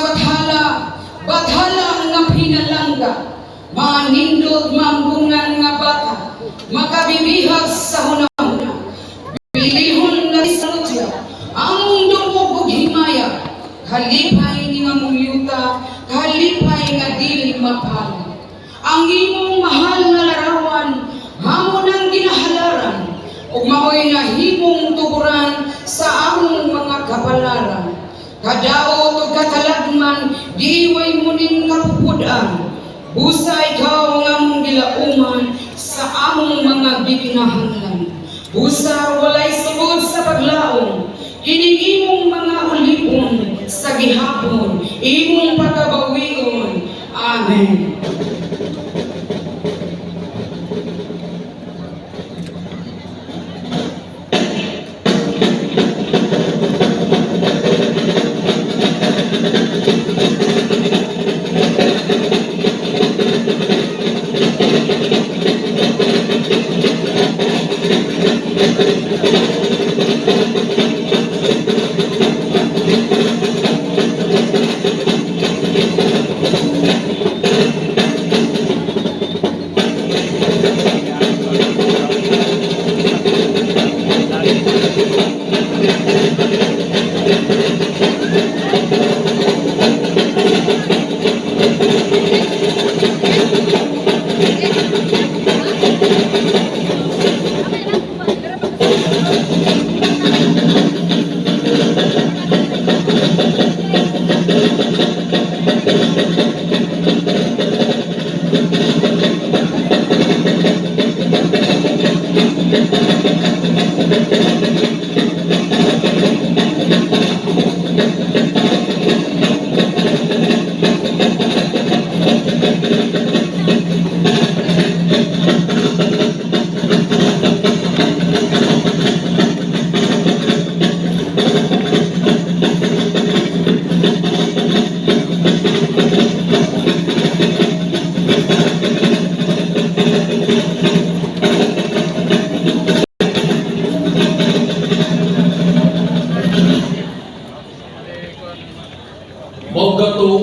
bathala nga pinalangga, manindot mambungan nga bata, makabibihag sa hunahuna, bilihon nga isalutya, among dungog ug himaya, kalipay ni nga mulyuta, kalipay nga dili mapal. Ang imong mahal nga larawan, hamon ang ginahalaran, ug maoy nga himong tuburan sa among mga kapalaran. Kadaot o katalagman, diway muning kapupudan. Busa ikaw ang among gilauman sa among mga gikinahanglan. Busa walay sulod sa paglaom, kining imong mga ulipon sa gihapon, imong pagkabawion. Amen.